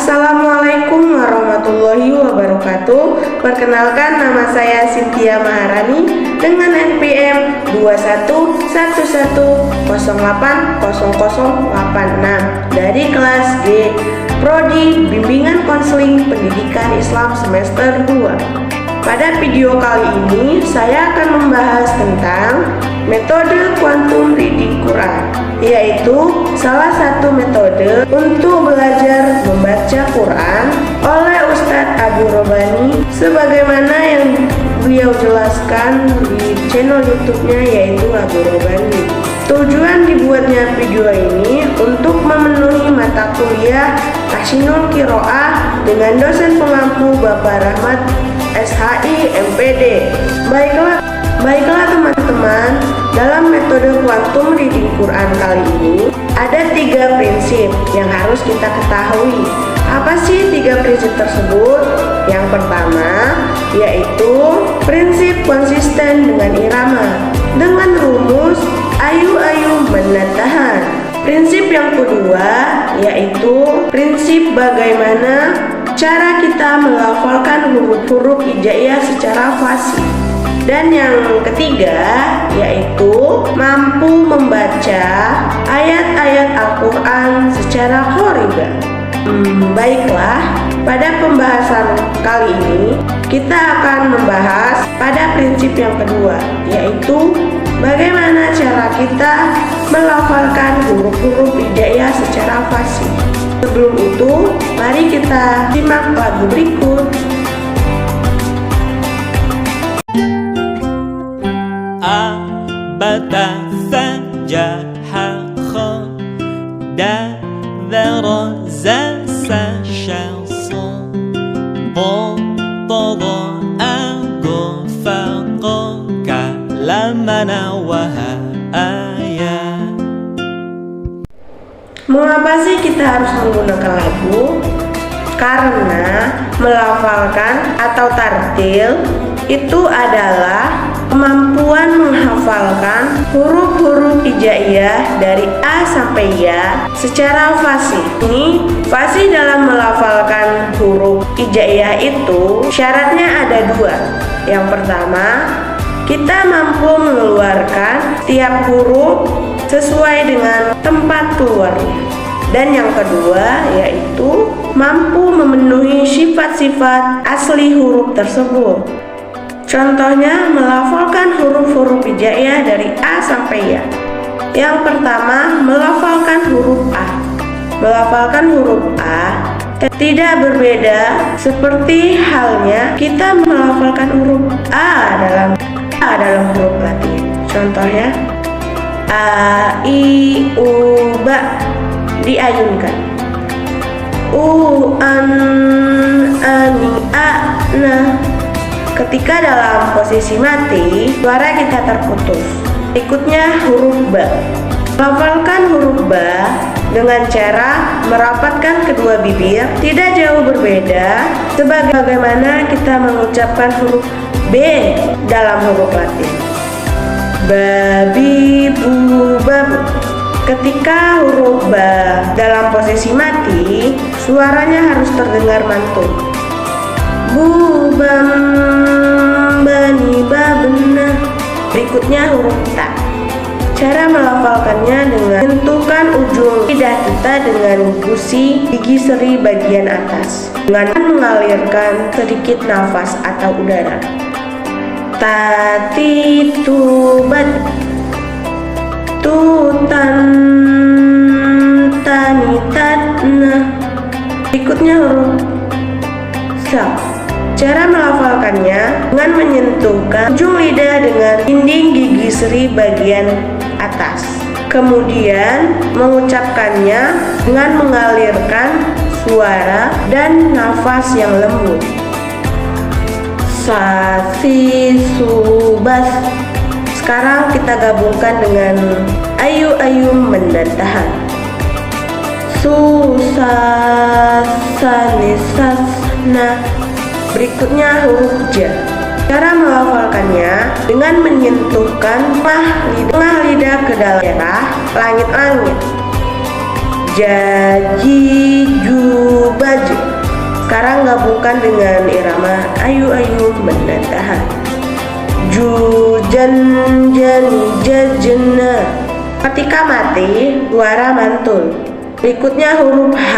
Assalamualaikum warahmatullahi wabarakatuh. Perkenalkan, nama saya Cynthia Maharani dengan NPM 2111080086 dari kelas G, Prodi Bimbingan Konseling Pendidikan Islam semester 2. Pada video kali ini saya akan membahas tentang metode quantum reading Quran, yaitu salah satu metode untuk belajar membaca Quran oleh Ustadz Abu Robani sebagaimana yang beliau jelaskan di channel YouTube-nya, yaitu Abu Robani. Tujuan dibuatnya video ini untuk memenuhi mata kuliah Tahsinul Qiroah dengan dosen pengampu Bapak Rahmat SHI MPD. Baiklah teman-teman, dalam metode quantum reading Quran kali ini ada 3 prinsip yang harus kita ketahui. Apa sih 3 prinsip tersebut? Yang pertama yaitu prinsip konsisten dengan irama dengan rumus ayu-ayu menatahan. Prinsip yang kedua yaitu prinsip bagaimana cara kita melafalkan huruf-huruf hijaiyah secara fasih. Dan yang ketiga yaitu mampu membaca ayat-ayat Al-Quran secara qoribah. Baiklah, pada pembahasan kali ini kita akan membahas pada prinsip yang kedua, yaitu bagaimana cara kita melafalkan huruf-huruf hijaiyah secara fasih. Sebelum itu, mari kita simak lagu berikut. أبدا فجح خدر زس شخص ضض أغفق كلمنا وهايا. Mengapa sih kita harus menggunakan lagu? Karena melafalkan atau tartil itu adalah kemampuan menghafalkan huruf-huruf hijaiyah dari A sampai Ya secara fasih. Ini fasih dalam melafalkan huruf hijaiyah itu syaratnya ada 2. Yang pertama, kita mampu mengeluarkan tiap huruf sesuai dengan tempat keluarnya. Dan yang kedua yaitu mampu memenuhi sifat-sifat asli huruf tersebut. Contohnya melafalkan huruf-huruf hijaiyah dari A sampai Ya. Yang pertama, melafalkan huruf A. Melafalkan huruf A tidak berbeda seperti halnya kita melafalkan huruf A dalam huruf Latin. Contohnya A, I, U, Ba diayunkan. U, An, Ani, A, Na. Ketika dalam posisi mati, suara kita terputus. Berikutnya huruf Ba. Melafalkan huruf Ba dengan cara merapatkan kedua bibir tidak jauh berbeda sebagaimana kita mengucapkan huruf B dalam huruf Latin. Babi, bu, babu. Ketika huruf Ba dalam posisi mati, suaranya harus terdengar mantul. Bu, bam, bani, babena. Berikutnya huruf Ta. Cara melafalkannya dengan menyentuhkan ujung lidah kita dengan gusi gigi seri bagian atas dengan mengalirkan sedikit nafas atau udara. Tati, tubat, tutan, tani, tatna. Berikutnya huruf Sa. Cara melafalkannya dengan menyentuhkan ujung lidah dengan dinding gigi seri bagian atas. Kemudian mengucapkannya dengan mengalirkan suara dan nafas yang lembut. Sasi, subas. Sekarang kita gabungkan dengan ayu-ayu menatahan. Susasani-sasna. Berikutnya huruf Ja. Cara melafalkannya dengan menyentuhkan tengah lidah ke dalam daerah langit-langit. Jaji, jubaj. menggabungkan dengan irama ayu-ayu benda tahan. Jujan jani jajena. Ketika mati, suara mantul. Berikutnya huruf H.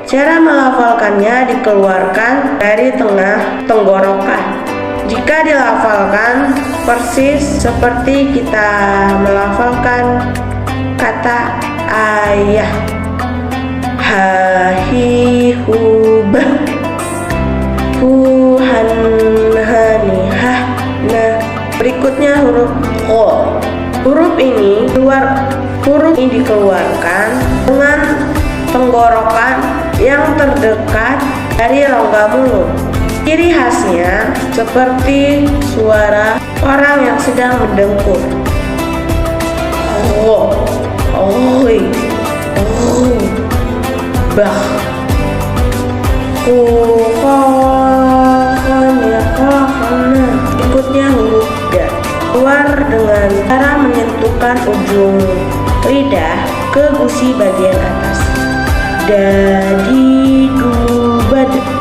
Cara melafalkannya dikeluarkan dari tengah tenggorokan. Jika dilafalkan persis seperti kita melafalkan kata ayah. Hahi hubah huhan hani hah. Nah, berikutnya huruf O. Huruf ini dikeluarkan dengan tenggorokan yang terdekat dari rongga mulut. Ciri khasnya seperti suara orang yang sedang mendengkur. Oh, oi, oh, bah, Berikutnya huruf D. Keluar dengan cara menyentuhkan ujung lidah ke gusi bagian atas. Dadi dubad.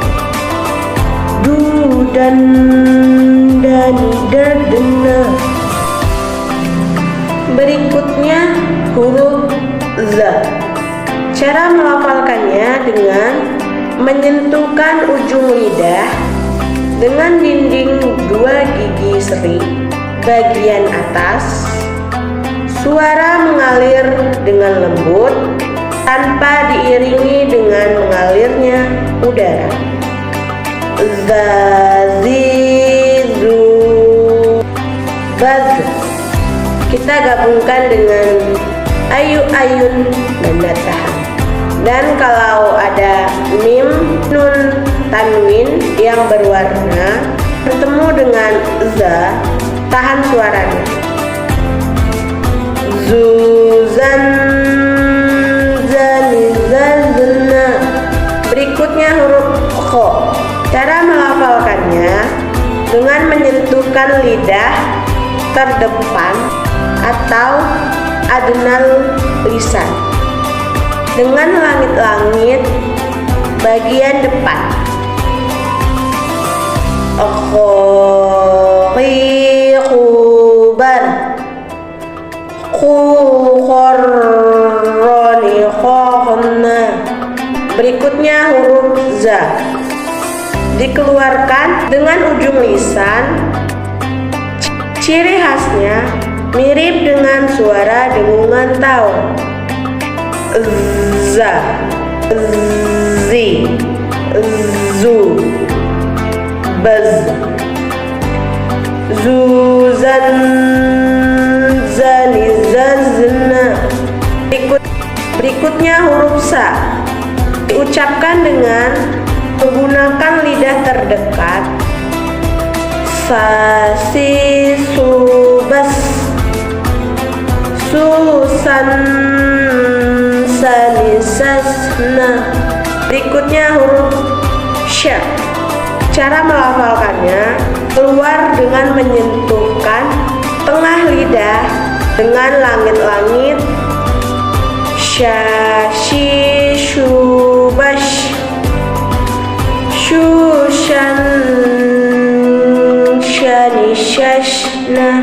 Dan dani dardena. Berikutnya huruf Z. Cara melafalkannya dengan menyentuhkan ujung lidah dengan dinding dua gigi seri bagian atas. Suara mengalir dengan lembut tanpa diiringi dengan mengalirnya udara. Zazizu baz. Kita gabungkan dengan ayu-ayun benda tahan. Dan kalau ada mim nun tanwin yang berwarna bertemu dengan za, tahan suaranya. Zuzan zani zazna. Berikutnya huruf kho. Cara melafalkannya dengan menyentuhkan lidah terdepan atau adnal lisan dengan langit-langit bagian depan. Khubar khurroni khohna. Berikutnya huruf za. Dikeluarkan dengan ujung lisan. Ciri khasnya mirip dengan suara dengungan taun. Za, zi, zu, baz, zuzan, zani, zazna. Berikutnya huruf sa. Diucapkan dengan menggunakan lidah terdekat. Sasi subas, susan sani sasna. Berikutnya huruf sya. Cara melafalkannya keluar dengan menyentuhkan tengah lidah dengan langit-langit. Syashi shubash shushan shani shashna.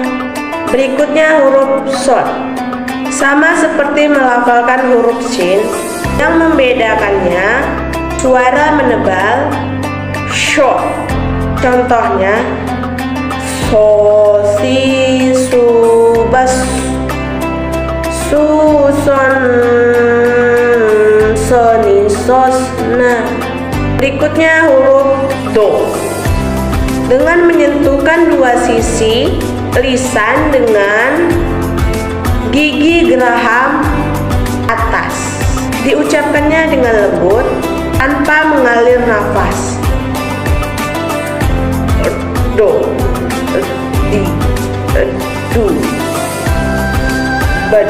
Berikutnya huruf shod. Sama seperti melafalkan huruf shin, yang membedakannya suara menebal sho. Contohnya sosi subas suson soni sosna. Berikutnya huruf do. Dengan menyentuhkan dua sisi lisan dengan gigi geraham atas. Diucapkannya dengan lembut tanpa mengalir nafas. Do, di, du, bad,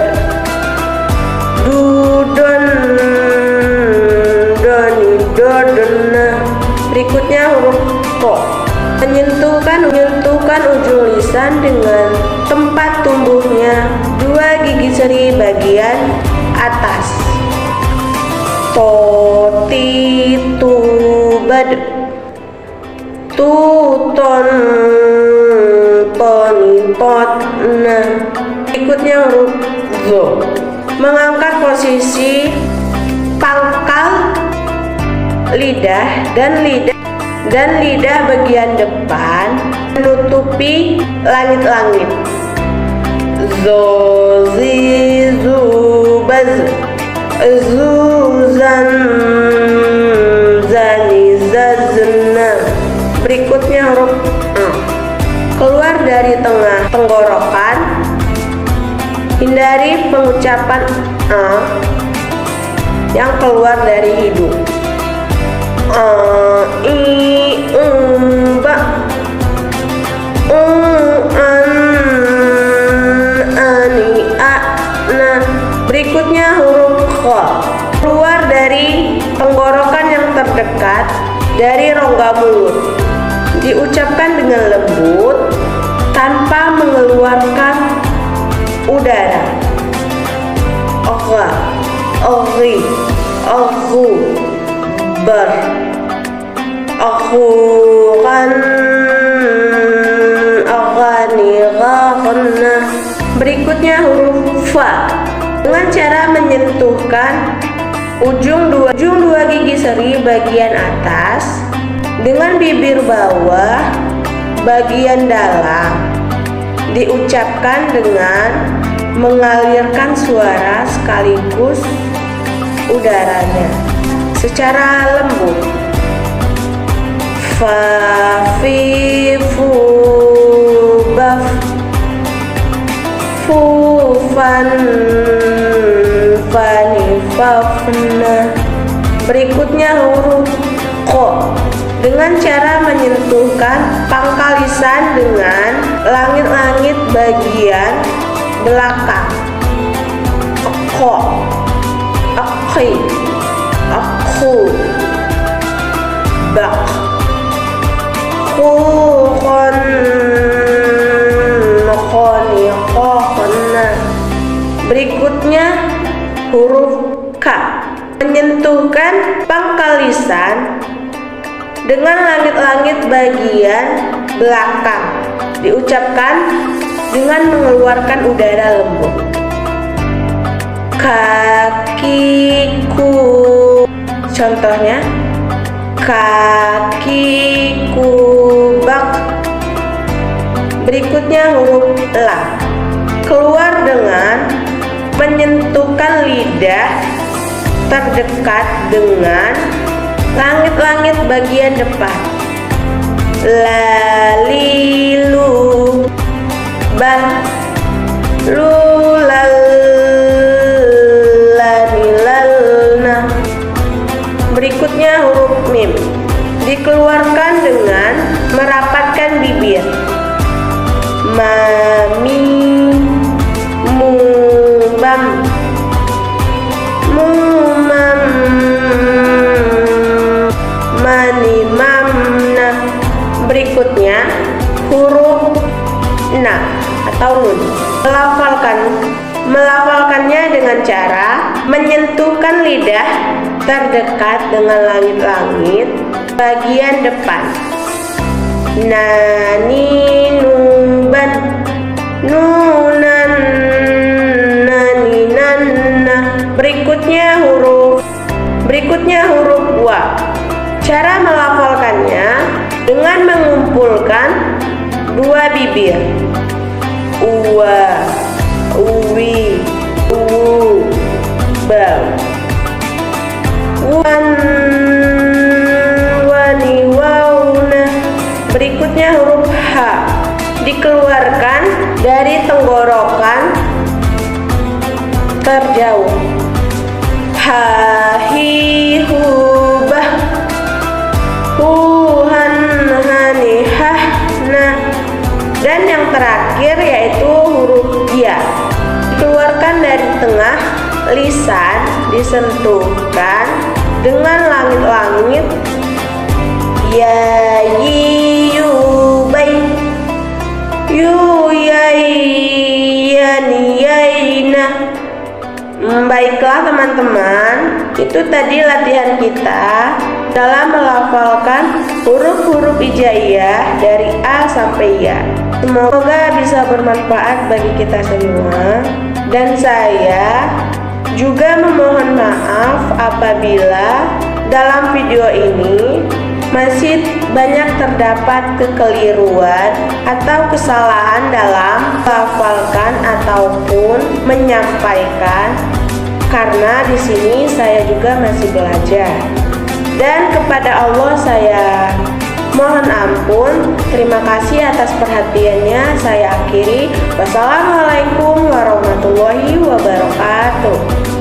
dudon, doni, dodona. Berikutnya huruf ko. Menyentuhkan ujung lisan dengan tempat tumbuhnya dua gigi seri bagian atas. Toti tubad. tuton, toni, tot. Nah, berikutnya huruf zo. Mengangkat posisi pangkal lidah dan lidah bagian depan menutupi langit-langit. Zo, zi, zu, baz, zu, zan, zani, zazna. Berikutnya huruf keluar dari tengah tenggorokan. Hindari pengucapan yang keluar dari hidung. Ba, an, ani, a, na. Berikutnya huruf kha. Keluar dari tenggorokan yang terdekat dari rongga mulut. Diucapkan dengan lembut tanpa mengeluarkan udara. Ogha, oghi, oghu, ber, oghukan, oghani, ghaghna. Berikutnya huruf fa. Dengan cara menyentuhkan ujung dua gigi seri bagian atas dengan bibir bawah bagian dalam. Diucapkan dengan mengalirkan suara sekaligus udaranya secara lembut. Fa, fi, fu, baf, fu, fan, fani, fafna. Berikutnya huruf ko. Dengan cara menyentuhkan pangkal lisan dengan langit-langit bagian belakang. Ko, akhi, akhu, bak, khon, khoni, khona. Berikutnya huruf K. Menyentuhkan pangkal lisan dengan langit-langit bagian belakang. Diucapkan dengan mengeluarkan udara lembut. Kakiku. Contohnya kakiku bak. Berikutnya huruf la. Keluar dengan menyentuhkan lidah terdekat dengan langit-langit bagian depan. Lalilu, bal, lulal, lanilalna. Berikutnya huruf mim. Dikeluarkan dengan merapatkan bibir. Mami, mubam, mumam, mani, mamna. Berikutnya huruf na atau nun. Melafalkannya dengan cara menyentuhkan lidah terdekat dengan langit-langit bagian depan. Nani, nuban, nunan, nani, nanna. Berikutnya huruf wa. Cara melafalkannya dengan mengumpulkan dua bibir. Uwa, uwi, uwu, bal. Wan, wani, wauna. Berikutnya huruf H. Dikeluarkan dari tenggorokan terjauh. Ha, hi, hu, bah, huhan, hani, hah, nah. Dan yang terakhir yaitu huruf ya. Dikeluarkan dari tengah lisan, disentuhkan dengan langit-langit. Ya, yi, yu, bai, yu, yai, yani, yaina. Baiklah teman-teman, itu tadi latihan kita dalam melafalkan huruf-huruf hijaiyah dari A sampai Ya. Semoga bisa bermanfaat bagi kita semua. Dan saya juga memohon maaf apabila dalam video ini masih banyak terdapat kekeliruan atau kesalahan dalam melafalkan ataupun menyampaikan, karena di sini saya juga masih belajar. Dan kepada Allah saya mohon ampun. Terima kasih atas perhatiannya. Saya akhiri. Wassalamualaikum warahmatullahi wabarakatuh.